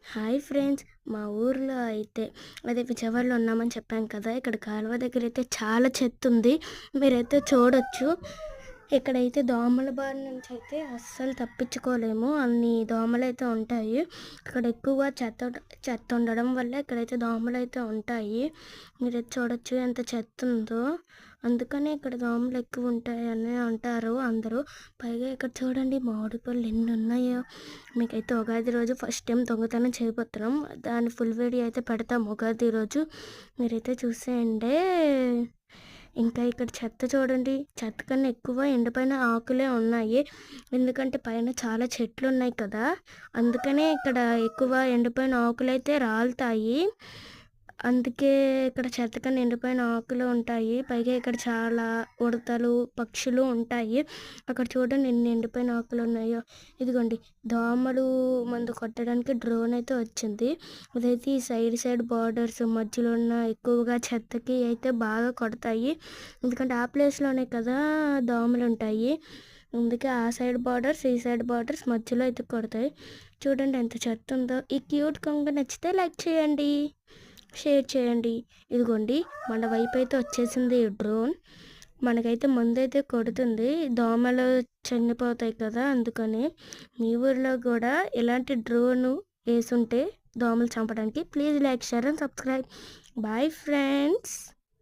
Hi friends. మా ఊర్లో అయితే అదే విజయవాడలో ఉన్నామని చెప్పాను కదా! ఇక్కడ కాలువ దగ్గరైతే చాలా చెత్తుంది. మీరైతే చూడొచ్చు. ఇక్కడైతే దోమల బారి నుంచయితే అస్సలు తప్పించుకోలేము. అన్ని దోమలైతే ఉంటాయి. ఇక్కడ ఎక్కువ చెత్త ఉండడం వల్ల ఇక్కడైతే దోమలైతే ఉంటాయి. మీరైతే చూడొచ్చు ఎంత చెత్తుందో. అందుకనే ఇక్కడ దోమలు ఎక్కువుంటాయని అంటారు అందరూ. పైగా ఇక్కడ చూడండి మామిడి పళ్ళు ఎన్నున్నాయో. మీకైతే ఉగాది రోజు ఫస్ట్ టైం దొంగతనం చేయబోతున్నాం. దాని ఫుల్ వీడియో అయితే పెడతాం ఉగాది రోజు. మీరైతే చూసేయండి. ఇంకా ఇక్కడ చెత్త చూడండి. చెత్త కన్నా ఎక్కువ ఎండిపోయిన ఆకులే ఉన్నాయి. ఎందుకంటే పైన చాలా చెట్లున్నాయి కదా! అందుకనే ఇక్కడ ఎక్కువ ఎండిపోయిన ఆకులైతే రాలుతాయి. అందుకే ఇక్కడ చెత్త కన్నా ఎండిపోయిన ఆకులు ఉంటాయి. పైగా ఇక్కడ చాలా ఉడతలు, పక్షులు ఉంటాయి. అక్కడ చూడండి ఎన్ని ఎండిపోయిన ఆకులున్నాయో. ఇదిగోండి దోమలు మందు కొట్టడానికి డ్రోన్ అయితే వచ్చింది. అదైతే ఈ సైడ్ బార్డర్స్ మధ్యలో ఉన్న ఎక్కువగా చెత్తకి అయితే బాగా కొడతాయి. ఎందుకంటే ఆ ప్లేస్‌లోనే కదా దోమలుంటాయి. అందుకే ఆ సైడ్ బార్డర్స్, ఈ సైడ్ బార్డర్స్ మధ్యలో అయితే కొడతాయి. చూడండి ఎంత చెత్త ఉందో. ఈ క్యూట్ కొంగ నచ్చితే లైక్ చేయండి. షేర్ చేయండి. ఇదిగోండి మన వైపు అయితే వచ్చేసింది డ్రోన్. మనకైతే మందైతే కొడుతుంది. దోమలు చనిపోతాయి కదా! అందుకని. మీ ఊర్లో కూడా ఇలాంటి డ్రోను యేసుంటే దోమలు చంపడానికి please like, share and subscribe. Bye friends.